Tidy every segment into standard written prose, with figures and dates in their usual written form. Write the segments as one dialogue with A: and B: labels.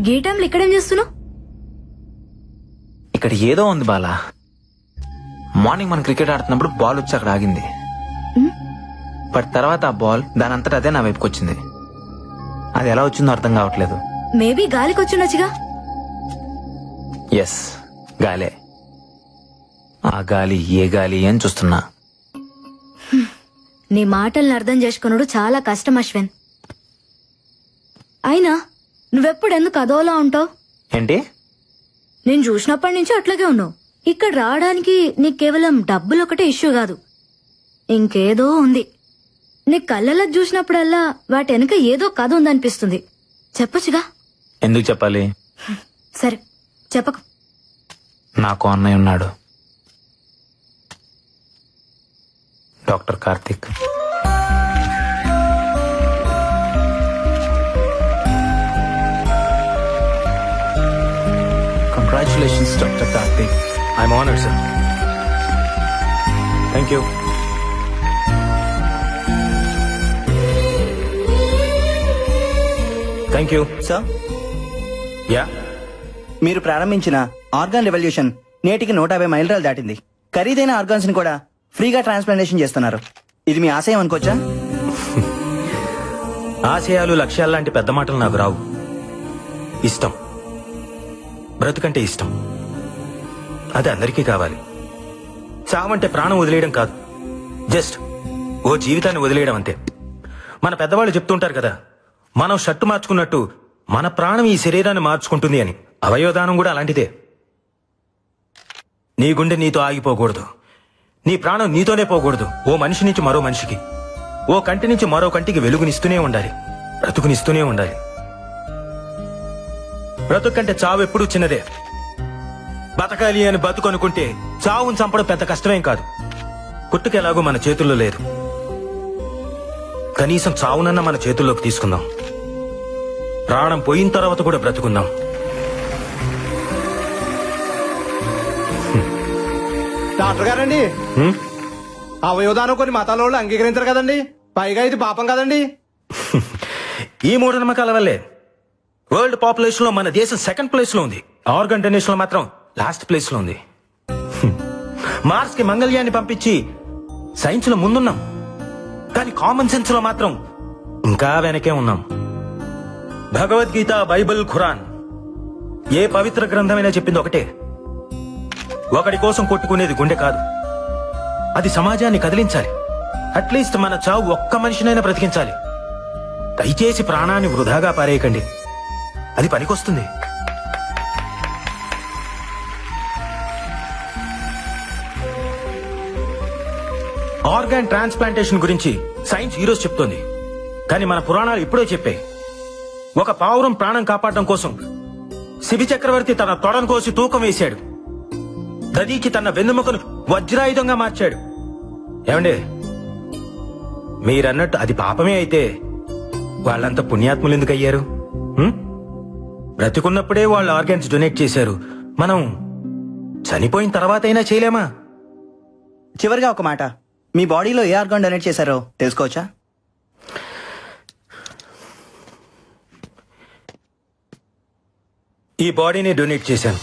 A: గీ టైంలో ఇక్కడేం చేస్తున్నావు?
B: ఇక్కడ ఏదో ఉంది బాలా. మార్నింగ్ మనం క్రికెట్ ఆడుతున్నప్పుడు బాల్ వచ్చి అక్కడ ఆగింది. బట్ తర్వాత ఆ బాల్ దాని అంతటా అదే నా వైపుకి వచ్చింది. అది ఎలా వచ్చిందో అర్థం కావట్లేదు.
A: మేబీ గాలికి వచ్చిండొచ్చుగా.
B: ఎస్, గాలే. ఆ గాలి ఏ గాలి అని చూస్తున్నా.
A: నీ మాటల్ని అర్థం చేసుకున్నాడు చాలా కష్టం అశ్విన్. అయినా నువ్వెప్పుడు ఎందుకు అదోలా ఉంటావు?
B: ఏంటి?
A: నేను చూసినప్పటి నుంచి అట్లాగే ఉన్నావు. ఇక్కడ రావడానికి నీకు కేవలం డబ్బులు ఒకటే ఇష్యూ కాదు, ఇంకేదో ఉంది. నీ కళ్ళలో చూసినప్పుడల్లా వాటి వెనుక ఏదో కథ ఉందనిపిస్తుంది. చెప్పొచ్చుగా.
B: ఎందుకు చెప్పాలి?
A: సరే చెప్పకు.
B: నాకు అన్నయ్య ఉన్నాడు, doctor Karthik. Congratulations, Dr. Karthik.
C: I'm honored, sir. Thank you. Thank you.
D: Sir,
C: Yeah?
D: మీరు ప్రారంభించిన ఆర్గాన్ రెవల్యూషన్ నేటికి 150 మైలురాలు దాటింది. ఖరీదైన ఆర్గాన్స్ ని కూడా ఫ్రీగా ట్రాన్స్ప్లాంటేషన్ చేస్తున్నారు. ఇది మీ ఆశయం అనుకోవచ్చా?
C: ఆశయాలు, లక్ష్యాలు లాంటి పెద్ద మాటలు నాకు రావు. ఇష్టం, బ్రతుకంటే ఇష్టం. అది అందరికీ కావాలి. చావంటే ప్రాణం వదిలేయడం కాదు, జస్ట్ ఓ జీవితాన్ని వదిలేయడం అంతే. మన పెద్దవాళ్ళు చెప్తుంటారు కదా, మనం షర్టు మార్చుకున్నట్టు మన ప్రాణం ఈ శరీరాన్ని మార్చుకుంటుంది అని. అవయవదానం కూడా అలాంటిదే. నీ గుండె నీతో ఆగిపోకూడదు, నీ ప్రాణం నీతోనే పోకూడదు. ఓ మనిషి నుంచి మరో మనిషికి, ఓ కంటి నుంచి మరో కంటికి వెలుగునిస్తూనే ఉండాలి, బ్రతుకునిస్తూనే ఉండాలి. బ్రతుకంటే చావు ఎప్పుడూ చిన్నదే. బతకాలి అని బతుకు అనుకుంటే చావును చంపడం పెద్ద కష్టమేం కాదు. పుట్టుకెలాగో మన చేతుల్లో లేదు, కనీసం చావునన్నా మన చేతుల్లోకి తీసుకుందాం. ప్రాణం పోయిన తర్వాత కూడా బ్రతుకుందాం.
E: డాక్టర్ గారండి, అవయవదానం కొన్ని మతాల వాళ్ళు అంగీకరించారు కదండి, పైగా ఇది పాపం కదండి.
C: ఈ మూఢనమ్మకాల వల్లే వరల్డ్ పాపులేషన్ లో మన దేశం సెకండ్ ప్లేస్ లో ఉంది. ఆర్గన్ డొనేషన్ లో మాత్రం లాస్ట్ ప్లేస్ లో ఉంది. మార్స్ కి మంగళ్యాన్ని పంపించి సైన్స్ లో ముందున్నాం, కానీ కామన్ సెన్స్ లో మాత్రం ఇంకా వెనకే ఉన్నాం. భగవద్గీత, బైబిల్, ఖురాన్ ఏ పవిత్ర గ్రంథమైనా చెప్పింది ఒకటే, ఒకడి కోసం కొట్టుకునేది గుండె కాదు, అది సమాజాన్ని కదిలించాలి. అట్లీస్ట్ మన చావు ఒక్క మనిషినైనా బ్రతికించాలి. దయచేసి ప్రాణాన్ని వృధాగా పారేయకండి, అది పనికొస్తుంది. ఆర్గాన్ ట్రాన్స్ప్లాంటేషన్ గురించి సైన్స్ ఈరోజు చెప్తోంది, కానీ మన పురాణాలు ఇప్పుడే చెప్పాయి. ఒక పావురం ప్రాణం కాపాడడం కోసం శిబి చక్రవర్తి తన తొడను కోసి తూకం వేశాడు. దదీకి తన వెన్నెముకను వజ్రాయుధంగా మార్చాడు. ఏమండే, మీరన్నట్టు అది పాపమే అయితే వాళ్ళంతా పుణ్యాత్ములు ఎందుకు అయ్యారు? బ్రతికున్నప్పుడే వాళ్ళు ఆర్గాన్స్ డొనేట్ చేశారు, మనం చనిపోయిన తర్వాత అయినా చేయలేమా?
D: చివరిగా ఒక మాట, మీ బాడీలో ఏ ఆర్గాన్ డొనేట్ చేశారో తెలుసుకోవచ్చా?
C: ఈ బాడీని డొనేట్ చేశాను.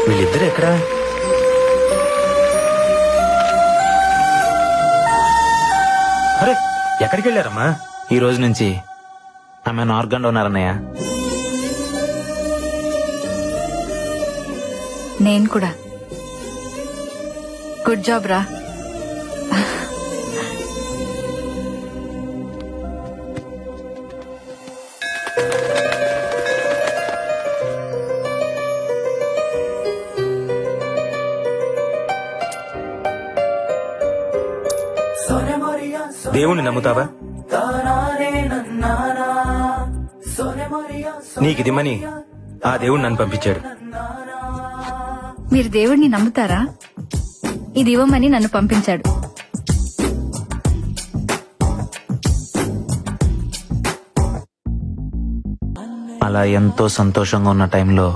C: వీళ్ళిద్దరు ఎక్కడా? అరే, ఎక్కడికి వెళ్ళారమ్మా?
B: ఈ రోజు నుంచి ఆమె ఆర్గాన్ డోనర్ అన్నయ్య.
F: నేను కూడా. గుడ్ జాబ్ రా.
C: దేవుణ్ణి నమ్ముతావా? నీకిదిమ్మని ఆ దేవుడు నన్ను పంపించాడు.
F: మీరు దేవుడిని నమ్ముతారా? ఇది ఇవ్వమని నన్ను పంపించాడు.
B: అలా ఎంతో సంతోషంగా ఉన్న టైంలో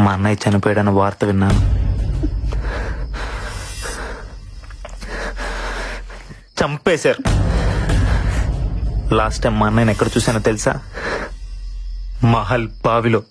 B: మా అన్నయ్య చనిపోయాడన్న వార్త విన్నాను. చంపేశారు. లాస్ట్ టైం మా అన్నయ్యని ఎక్కడ చూసానో తెలుసా? మహల్ బావిలో.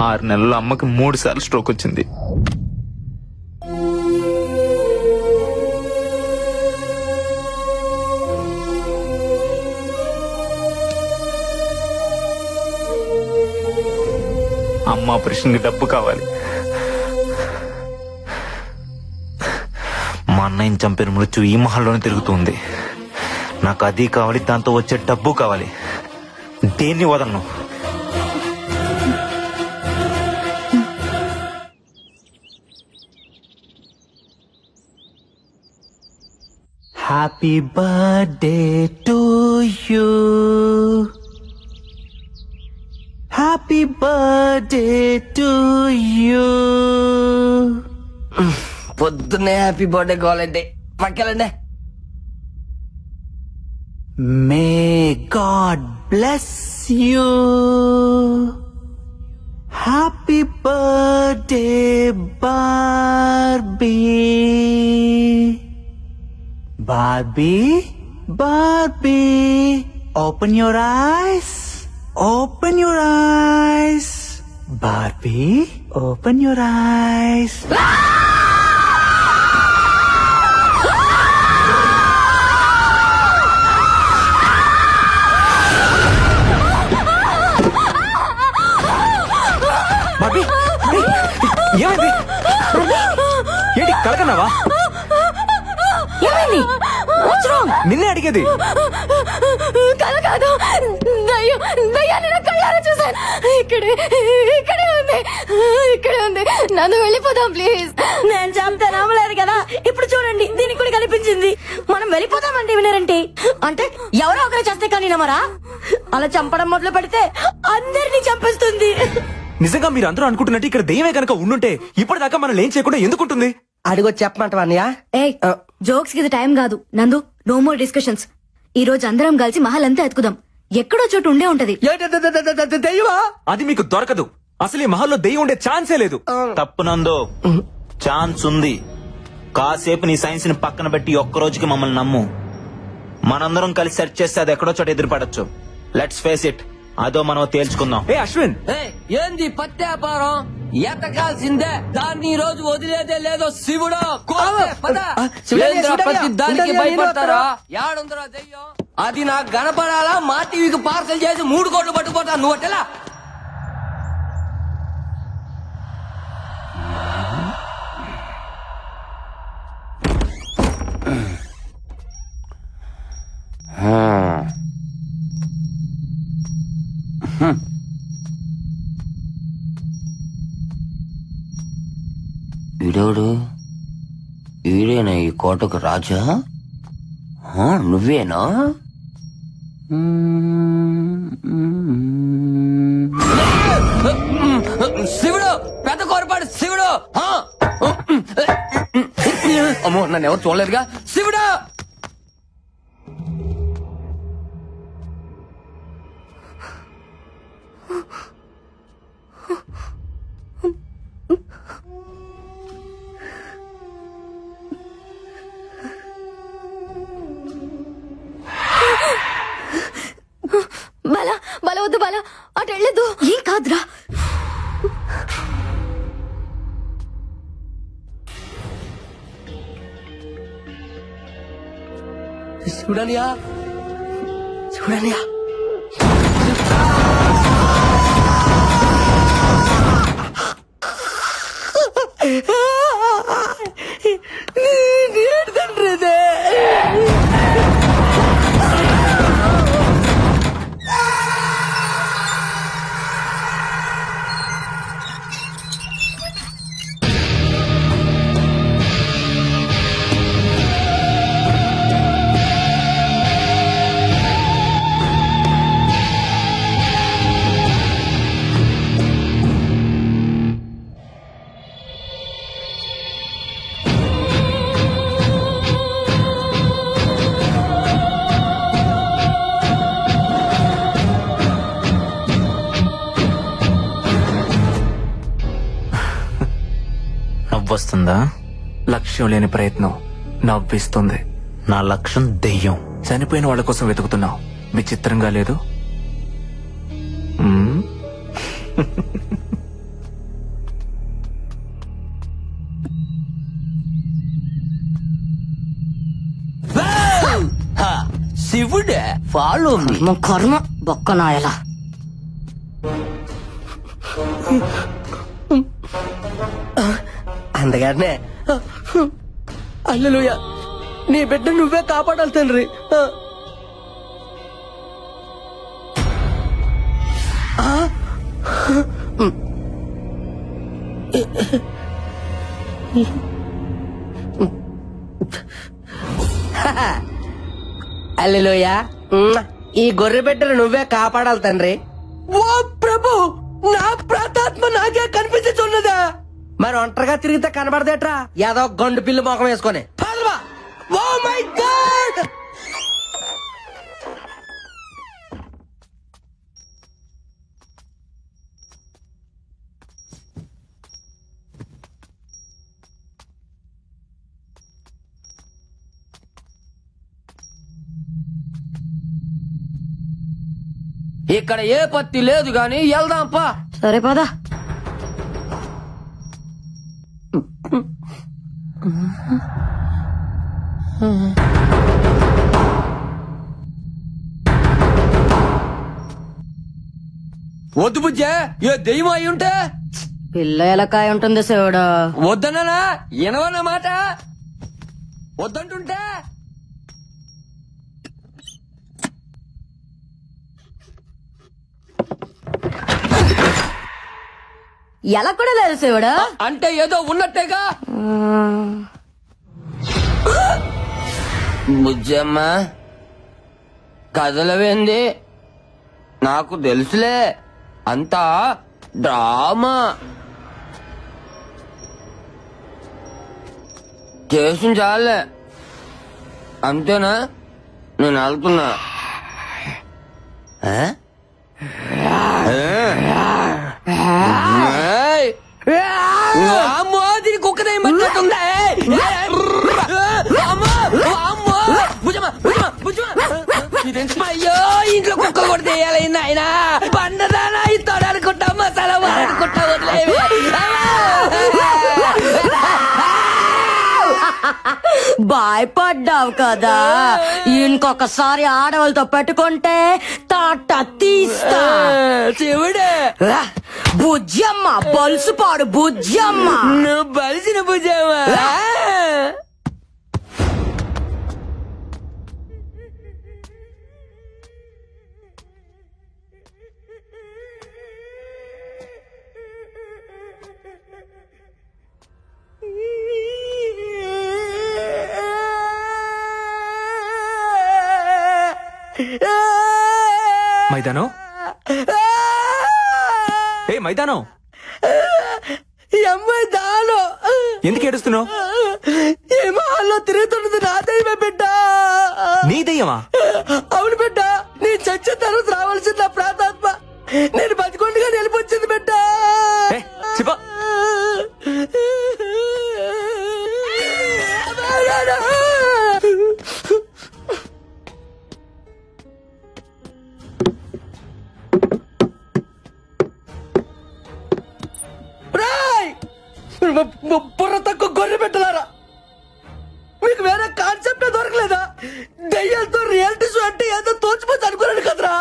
B: ఆరు నెలల్లో అమ్మకి 3 సార్లు స్ట్రోక్ వచ్చింది. అమ్మ ఆపరేషన్కి డబ్బు కావాలి. మా అన్నయ్యని చంపిన మృత్యు ఈ మహల్లోనే తిరుగుతుంది. నాకు అది కావాలి, దాంతో వచ్చే డబ్బు కావాలి. దేన్ని వదలను. Happy birthday to you. Happy birthday to you.
G: పొద్దున్నే హ్యాపీ బర్త్డే కావాలంటే పక్కెళ్ళండి.
B: May God bless you. Happy birthday, Barbie. Barbie, Barbie, open your eyes. Open your eyes. Barbie, open your eyes. Barbie, ఏమైంది? ఏంటి కలకన్నావా?
A: ఏమైంది? What's wrong?
B: నిన్నే అడిగేది.
A: కల కాదు, దయ్యాన్ని నా కళ్ళారా చూసాను. ఇక్కడే ఉంది. నన్ను వెళ్ళిపోదాం ప్లీజ్. నేను చెప్తే నమ్మలేదు కదా, ఇప్పుడు చూడండి దీనికి కూడా కనిపించింది. మనం వెళ్ళిపోదామంటే వినరంటే, అంటే ఎవరో ఒకరు చేస్తే కానీ నమ్మరా? అలా చంపడం మొదలు పెడితే అందరినీ చంపేస్తుంది.
B: నిజంగా మీరు అందరూ అనుకుంటున్నట్టు ఇక్కడ దెయ్యమే కనుక ఉండుంటే ఇప్పటిదాకా మనం ఏం చేయకుండా ఎందుకుంటుంది?
G: అడిగొచ్చి చెప్పమంటావా అన్నయ్య?
A: జోక్స్ కి ఇది టైం కాదు. నందు, నో మోర్ డిస్కషన్స్. ఈ రోజు అందరం కలిసి మహల్ అంతా ఎత్తుకుదాం. ఎక్కడో చోటు ఉండే ఉంటది.
G: దెయ్యమా?
B: అది మీకు దొరకదు. అసలు ఈ మహల్లో దెయ్యం ఉండే ఛాన్సే లేదు. తప్పునందో ఛాన్స్ ఉంది. కాసేపు నీ సైన్స్ ని పక్కన పెట్టి ఒక్కరోజుకి మమ్మల్ని నమ్ము. మనందరం కలిసి సెర్చ్ చేస్తే అది ఎక్కడో చోట ఎదురుపడచ్చు. Let's face it. అదో మనం తేల్చుకుందాం. ఏ అశ్విన్,
G: ఏంది పత్యాపారం? ఎతకాల్సిందే. దాన్ని ఈ రోజు వదిలేదే లేదో శివుడు. ప్రతి దానికి భయపడతారా? యాడుందరా దెయ్యం? అది నాకు కనపడాలా? మా టీవీకి పార్సల్ చేసి 3 కోట్లు పట్టుకుపోతా. నువ్వు అట్టెలా? వీడోడు వీడేనా ఈ కోటకు రాజా? నువ్వేనా? శివుడు, పెద్ద కోరపాడు శివుడు. అమ్మో, నన్ను ఎవరు చూడలేదుగా. శివుడు,
A: బాలా బాలా వద్దు బాలా, అటు వెళ్ళదు. ఏం కాదురా.
G: చూడనియా చూడనియా తండ్రిదే.
B: నవ్వొస్తుందా?
H: లక్ష్యం లేని ప్రయత్నం నవ్విస్తుంది.
B: నా లక్ష్యం దెయ్యం.
H: చనిపోయిన వాళ్ళ కోసం వెతుకుతున్నావు. విచిత్రంగా లేదు?
G: శివుడే ఫాలో
A: కర్మ బొక్కనాయలా.
G: అందుకనే హల్లెలూయా, నీ బిడ్డ నువ్వే కాపాడాలి తండ్రి. హల్లెలూయా, ఈ గొర్రె బిడ్డను నువ్వే కాపాడాలి తండ్రి. ఓ ప్రభు, నా ప్రాతాత్మ నాకే కనిపించున్నదా? మరి ఒంటరిగా తిరిగితే కనబడదేట్రా ఏదో గండు పిల్లి మొఖం వేసుకొని. Oh my God! ఇక్కడ ఏ పత్తి లేదు గాని వెళ్దాంపా.
A: సరే పదా.
G: వద్దు బుజ్జే, ఏ దెయ్యం అయి ఉంటే.
A: పిల్ల ఎలకాయ ఉంటుంది శివుడు.
G: వద్దన్నా వినవన్న మాట. వద్దంటుంటే
A: ఎలా కూడా లేదు శివుడు.
G: అంటే ఏదో ఉన్నట్టేగా. బుజ్జమ్మ కదలవేంది? నాకు తెలుసులే, అంతా డ్రామా. చేసిన చాలే, అంతేనా? నేను వెళ్తున్నా. అమ్మో, దీని కుక్కదే మట్టుందా? అయ్యో, ఇంట్లో కుక్క కూడా చేయాలి ఆయన. పండదానా ఇస్తాడు అనుకుంటా, మసాలా వాడుకుంటా వదిలేవి.
A: భయపడ్డావు కదా, ఇంకొకసారి ఆడవాళ్ళతో పెట్టుకుంటే తాట తీస్తా.
G: శివుడే,
A: బుజ్జమ్మ బలుసుపాడు బుజ్జమ్మ.
G: నువ్వు బలిసిన బుజ్జమ్మ.
H: మైదానం, ఏ మైదానం,
G: అమ్మాయి దాను
H: ఎందుకు ఏడుస్తున్నావు?
G: ఈ మహల్లో తిరుగుతున్నది నా దయ్యమే బిడ్డ.
H: నీ దయ్యమా?
G: అవును బిడ్డ, నీ చచ్చిన తర్వాత రావాల్సిన నా ప్రాతాత్మ నేను బతికొండగా నిలిపొచ్చింది బిడ్డ.
H: శివ,
G: బుర్ర తక్కువ గొర్రె పెట్టలారా, మీకు వేరే కాన్సెప్ట్ దొరకలేదా? దయ్యాలతో రియాలిటీ షో అంటే ఏదో తోచిపోతే అనుకున్నాను కదరా.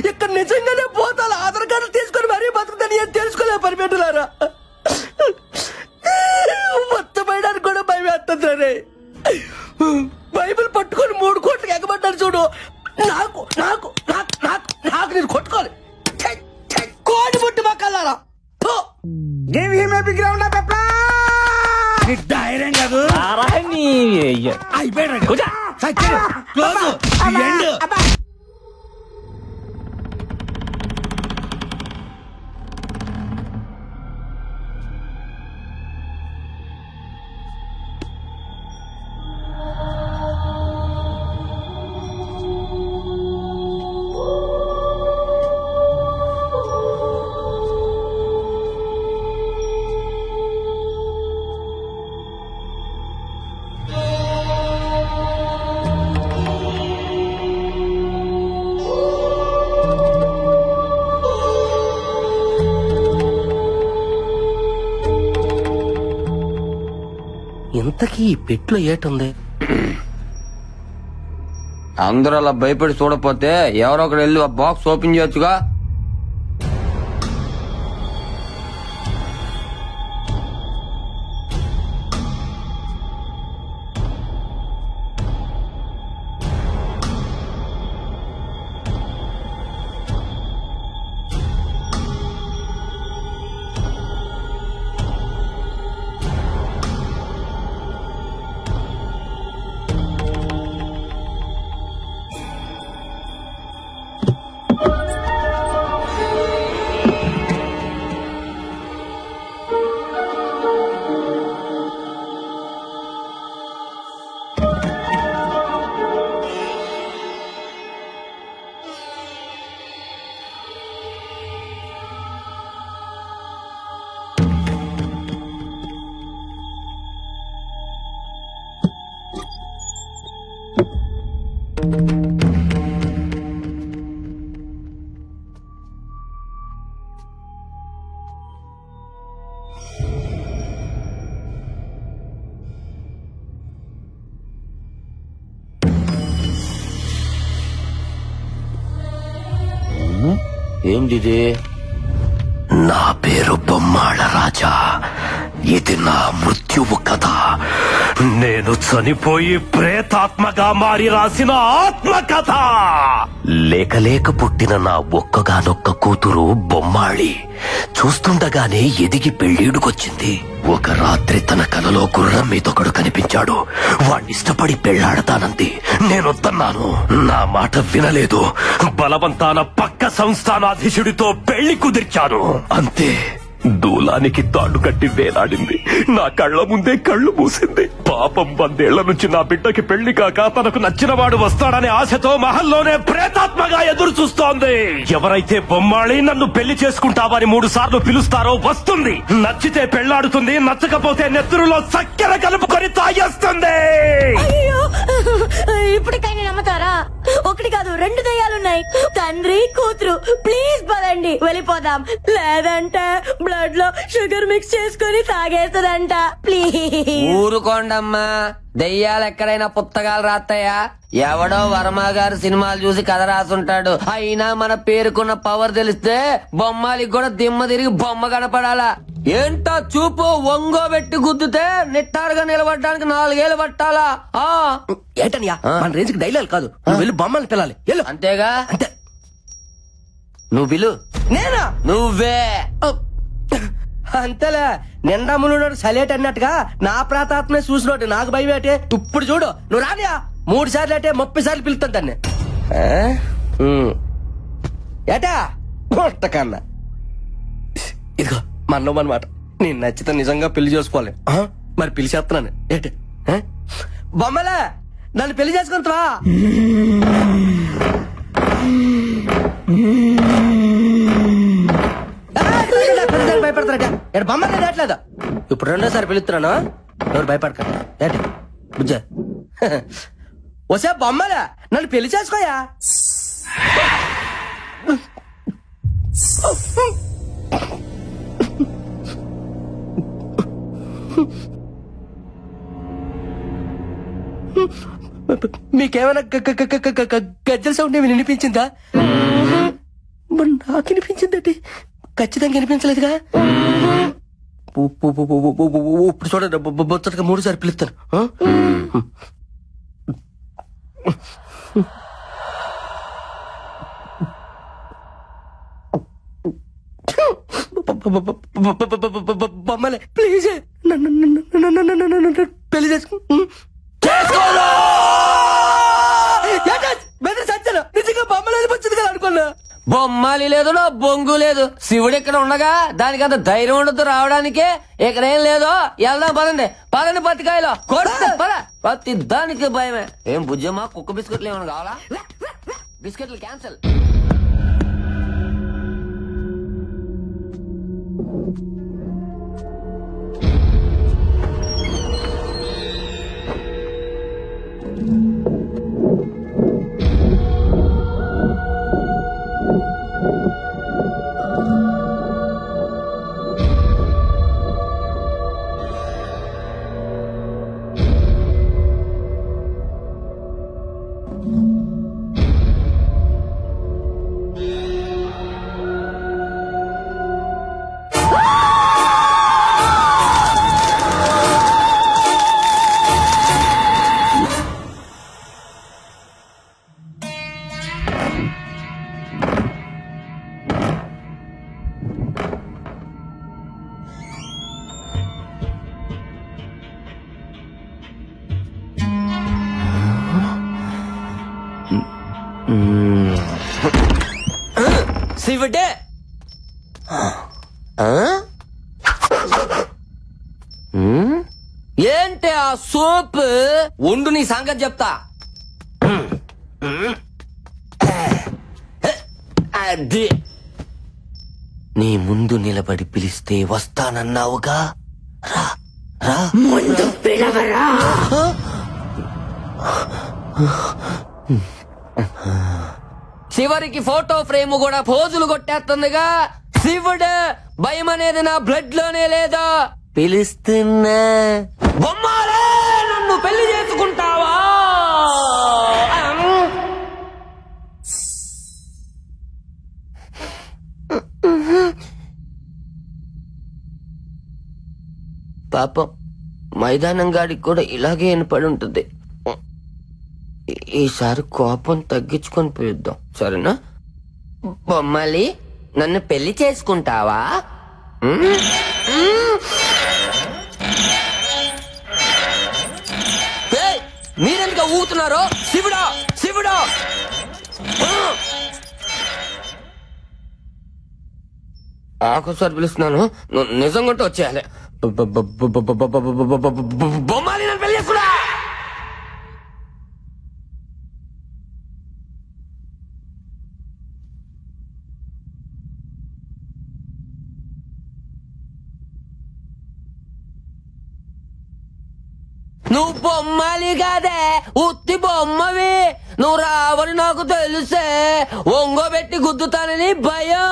G: ఇక్కడ నిజంగానే పోతాను ఆధార్ కార్డు తీసుకొని మరీ బతుకుతాను ఏం తెలుసుకోలే పరిపెట్టలారా. మొత్తం వేయడానికి కూడా భయం వేస్తుంది రే. బైబిల్ పట్టుకొని 3 కోట్లకి ఎగబడ్డాడు చూడు. నాకు నాకు నాకు నాకు నాకు నేను కొట్టుకోవాలి. కోడి పుట్టి మక్కలారా ధైర్యం కాదు అయిపోయాడు. ఇంతకీ ఈ పెట్లో ఏటుంది?
I: అందరూ అలా భయపడి చూడపోతే ఎవరో ఒకరు వెళ్ళి ఆ బాక్స్ ఓపెన్ చేయొచ్చుగా.
G: ఏంటిది? నా పేరు బొమ్మాళ రాజా. ఇది నా మృత్యువు కథ. నేను చనిపోయి ప్రేతాత్మగా మారి రాసిన ఆత్మకథ. లేక లేక పుట్టిన నా ఒక్కగానొక్క కూతురు బొమ్మాళి చూస్తుండగానే ఎదిగి పెళ్ళీడుకొచ్చింది. ఒక రాత్రి తన కలలో గుర్రం మీదొకడు కనిపించాడు. వాణ్ణిష్టపడి పెళ్లాడతానంది. నేనొద్దన్నాను. నా మాట వినలేదు. బలవంతాన పక్క సంస్థానాధీశుడితో పెళ్లి కుదిర్చాను. అంతే, దూలానికి తాడు కట్టి వేలాడింది. నా కళ్ల ముందే కళ్ళు మూసింది. పాపం 100 ఏళ్ల నుంచి నా బిడ్డకి పెళ్లి కాక తనకు నచ్చిన వాడు వస్తాడనే ఆశతో మహల్లోనే ప్రేతాత్మగా ఎదురు చూస్తోంది. ఎవరైతే బొమ్మాళి నన్ను పెళ్లి చేసుకుంటావని 3 సార్లు పిలుస్తారో వస్తుంది. నచ్చితే పెళ్లాడుతుంది, నచ్చకపోతే నెత్తురులో చక్కెర కలుపుకొని తాగేస్తుంది.
A: ఇప్పటికైనా నమ్ముతారా? 1 కాదు 2 దయ్యాలున్నాయి. తండ్రి కూతురు. ప్లీజ్ పదండి వెళ్ళిపోదాం. లేదంటే బ్లడ్ లో షుగర్ మిక్స్ చేసుకుని తాగేస్తుందంట. ప్లీజ్
G: ఊరుకోండమ్మా. దెయ్యాలు ఎక్కడైనా పుస్తకాలు రాస్తాయా? ఎవడో వర్మ గారు సినిమాలు చూసి కథ రాసుంటాడు. అయినా మన పేరుకున్న పవర్ తెలిస్తే బొమ్మాలికి కూడా దిమ్మ తిరిగి బొమ్మ కనపడాలా? ఏంటో చూపు ఒంగోబెట్టి గుద్దుతే నిట్టారుగా నిలబడడానికి 4 ఏళ్ళు పట్టాలా? ఏంటనియా మన రేంజ్ కి డైలాగ్ కాదు. నువ్వు వెళ్ళి బొమ్మల్ని పిల్లాలి. అంతేగా? అంతే. నువ్వు పిలు. నేనా? నువ్వే. అంతేలే. నిండా మునుడు సలేట్ అన్నట్టుగా నా ప్రాతాత్మే చూసినోటి నాకు భయం ఏంటి? ఇప్పుడు చూడు, నువ్వు రానియా 3 సార్లు అంటే 30 సార్లు పిలుస్తాను దాన్ని. ఏటా కన్నా ఇదిగో మన్నో అనమాట. నేను నచ్చితే నిజంగా పెళ్లి చేసుకోవాలి. మరి పిలిచేస్తున్నాను. ఏంటి బొమ్మలే నన్ను పెళ్లి చేసుకుంటావా? భయపడతారట. బొమ్మలే దాట్లేదు. ఇప్పుడు 2వ సారి పిలుస్తున్నాను. ఎవరు భయపడకండి. ఏంటి బుజ్జ వసే బొమ్మలే నన్ను పెళ్లి చేసుకోయా? మీకేమైనా గజ్జల సౌండ్ ఏమి వినిపించిందా? మరి నాకు వినిపించిందండి. ఖచ్చితంగా వినిపించలేదుగా. ఇప్పుడు చూడండి, బొచ్చటగా 3 సార్లు పిలుస్తాను. బొమ్మలే ప్లీజ్ పెళ్లి చేసుకోను. సత్యను నిజంగా బొమ్మలేదు వచ్చింది కదా అనుకున్నా.
I: బొమ్మాలి లేదు, నా బొంగు లేదు. శివుడు ఇక్కడ ఉండగా దానికి అంత ధైర్యం ఉండదు రావడానికి. ఇక్కడేం లేదో వెళ్దాం పదండి. పదండి పత్తికాయలో పద. ప్రతి దానికి భయమే. ఏం బుజ్జమ్మా, కుక్క బిస్కెట్లు ఏమైనా కావాలా? బిస్కెట్లు క్యాన్సల్. శివుడే ఏంటి ఆ సోప్? ఉండు నీ సంగతి చెప్తా. అది నీ ముందు నిలబడి పిలిస్తే వస్తానన్నావుగా. రా రా, ముందు పిలవరా. చివరికి ఫోటో ఫ్రేమ్ కూడా పోజులు కొట్టేస్తుందిగా. శివుడు భయం అనేది నా బ్లడ్ లోనే లేదా. పిలుస్తున్నా బొమ్మాలే, నన్ను పెళ్లి చేసుకుంటావా? పాపం మైదానం గాడికి కూడా ఇలాగే వినపడి ఉంటుంది. ఈసారి కోపం తగ్గించుకొని పిలుద్దాం, సరేనా? బొమ్మలి, నన్ను పెళ్లి చేసుకుంటావా? మీరెందుకు ఊగుతున్నారో? శివుడా శివుడా, ఆకోసారి పిలుస్తున్నాను, నిజంగా వచ్చేయాలి. బొమ్మాలి, నన్ను పెళ్లి చేసుకున్నా. నువ్వు బొమ్మాలి కాదే, ఉత్తి బొమ్మవి. నువ్వు రావని నాకు తెలుసే. ఒంగోబెట్టి గుద్దుతానని భయం.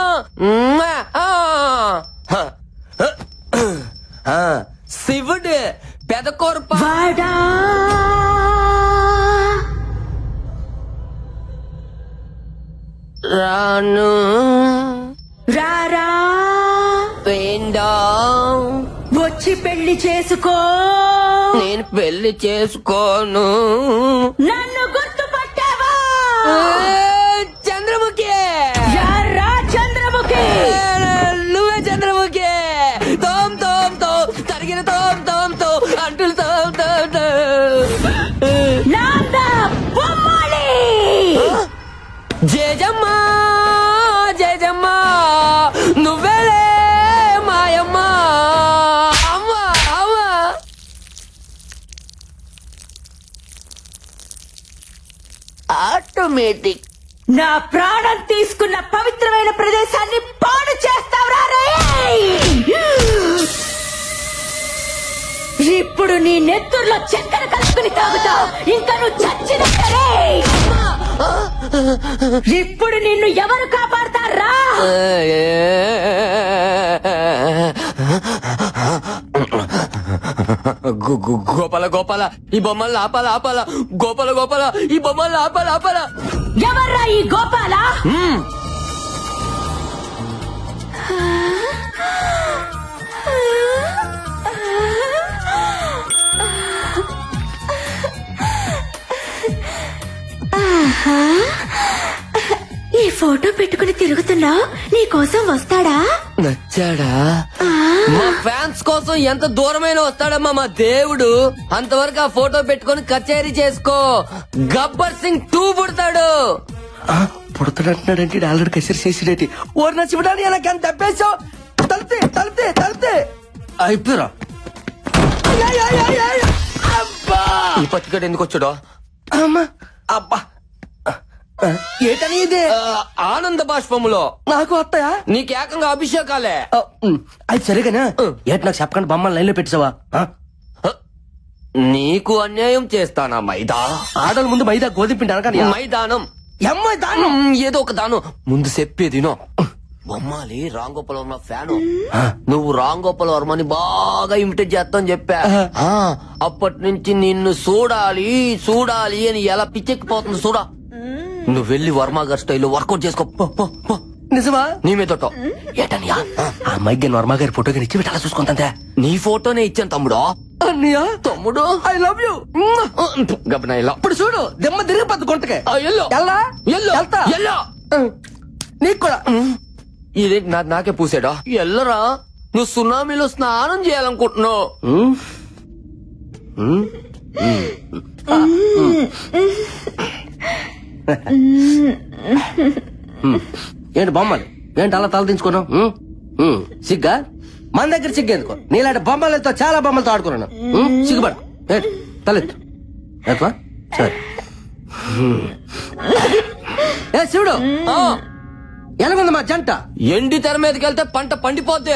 I: శివుడు పెదకొరప రాను
A: రారా,
I: ఏందో
A: వచ్చి పెళ్లి చేసుకో.
I: నేను పెళ్లి చేసుకోను.
A: నన్ను గుర్తుపట్టావా?
I: చంద్రముఖి.
A: యారా చంద్రముఖి?
I: నువ్వే చంద్రముఖి. తోమ్ తోమ్ తో తరిగిన తోమ్ తోమ్ తో అంటులు తోమ్ తోమ్ తో.
A: నాందా బొమ్మాలి.
I: జేజమ్మా జేజమ్మా, నువ్వేలే మాయమ్మ. అమ్మా అమ్మా. ఆటోమేటిక్.
A: నా ప్రాణం తీసుకున్న పవిత్రమైన ప్రదేశాన్ని పాడు చేస్తావురా రే. ఇప్పుడు నీ నెత్తుర్లో చక్కెర కలుపుకుని తాగుతావు. ఇంకా నువ్వు చచ్చినట్టే. ఇప్పుడు నిన్ను ఎవరు కాపాడతారా?
I: గోపాల గోపాల ఈ బొమ్మల్ని ఆపాల ఆపాల గోపాల గోపాల ఈ బొమ్మల్ని ఆపాల ఆపాల.
J: ఎవర్రా ఈ గోపాల?
A: ఈ ఫోటో పెట్టుకుని తిరుగుతున్నా నీ కోసం వస్తాడా?
I: నచ్చాడా? మా ఫ్యాన్స్ కోసం ఎంత దూరమైన వస్తాడమ్మా మా దేవుడు. అంతవరకు ఆ ఫోటో పెట్టుకుని కచేరీ చేసుకో. గబ్బర్ సింగ్ 2 పుడతాడు.
G: పుడతాడంటున్నాడంటే ఆల్రెడీ కసిరి చేసినట్టు ఓరి నచ్చిపడానికి నాకు ఎంత తప్పేసావు. తలితే తలితే తలితే అయిపోయారా?
I: ఈ పత్తికడ ఎందుకు వచ్చాడో?
G: అమ్మా అబ్బా ఏటని ఇది?
I: ఆనంద బాష్పములో
G: నాకు వస్తాయా?
I: నీకు ఏకంగా అభిషేకాలే.
G: అది సరిగానే ఏట నాకు చెప్పకుండా బొమ్మలు లైన్ లో పెట్టావా?
I: నీకు అన్యాయం చేస్తానా మైదా?
G: ఆడల ముందు మైదా గోధుమ పిండి అనగా
I: మైదానం
G: అమ్మాయి దానం
I: ఏదో ఒక దానం ముందు చెప్పేది బొమ్మాలి రామ్ గోపాల్ వర్మ ఫ్యాను. నువ్వు రామ్ గోపాల్ వర్మని బాగా ఇమిటేట్ చేస్తావు చెప్పా. అప్పటి నుంచి నిన్ను చూడాలి చూడాలి అని ఎలా పిచ్చెక్కిపోతుంది చూడా. నువ్వు వెళ్ళి వర్మ గారి స్టైల్లో వర్కౌట్ చేసుకో.
G: నిజమా?
I: నీ మీద ఏటనియా
G: ఆ అమ్మాయికి వర్మ గారి ఫోటో గారి ఇచ్చి పెట్టాలా చూసుకుంటా.
I: నీ ఫోటోనే ఇచ్చాను తమ్ముడు.
G: అన్నయ్య
I: తమ్ముడు
G: ఐ లవ్ యూ.
I: గబనా ఇలా
G: ఇప్పుడు చూడు దెమ్మ తిరిగిపోద్దు గుంటకే. నీకు కూడా
I: ఇది నాకే పూసాడా? ఎల్లరా నువ్వు సునామీలో స్నానం చేయాలనుకుంటున్నావు.
G: ఏంటి బొమ్మలు ఏంటి అలా తల దించుకున్నావు? సిగ్గా మన దగ్గర సిగ్గేందుకో. నీలాంటి బొమ్మలతో చాలా బొమ్మలతో ఆడుకున్నాను. సిగ్గుపడ ఏంటి తలెత్తు సరే. ఏ శివుడు ఎలాగుంది మా జంట?
I: ఎండి తెర మీదకి వెళ్తే పంట పండిపోతే.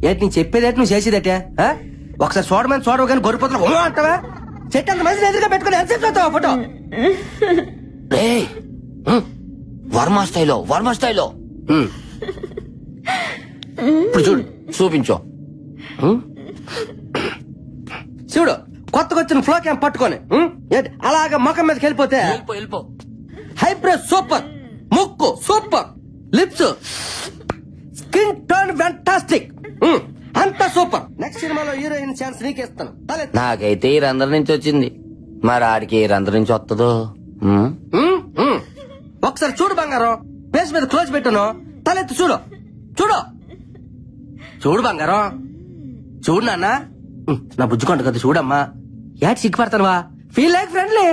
G: ఏంటి నేను చెప్పేదేటి నువ్వు చేసేదటే? ఒకసారి చూడమని చూడవు కానీ గొర్రెపోతున్నా అంటావా? చెట్టు అంత మంది ఎదురుగా పెట్టుకుని ఎంత చెప్తావు ఫోటో?
I: వర్మ స్టైలో వర్మ స్టైలో
G: ఇప్పుడు చూడు
I: చూపించు.
G: చూడు కొత్తగా వచ్చిన ఫ్లో క్యాంప్ పట్టుకొని అలాగా ముఖం మీదకి వెళ్ళిపోతే
I: వెళ్ళిపో.
G: హైబ్రో సూపర్, ముక్కు super, lips skin tone fantastic, అంతా సూపర్. నెక్స్ట్ సినిమాలో హీరోయిన్ ఛాన్స్ నీకేస్తాను.
I: నాకైతే ఈ రంధ్రం నుంచి వచ్చింది, మరి ఆడికి ఈ రంధ్రం నుంచి వస్తుందో.
G: ఒకసారి చూడు బంగారం, పేస్ మీద క్లోజ్ పెట్టాను, తలెత్తి చూడు చూడు చూడు బంగారం చూడు నాన్న. నా బుజ్జుకుంట కదా చూడమ్మా. యాడ్ సిగ్గుపడతానువా? Feel like friendly.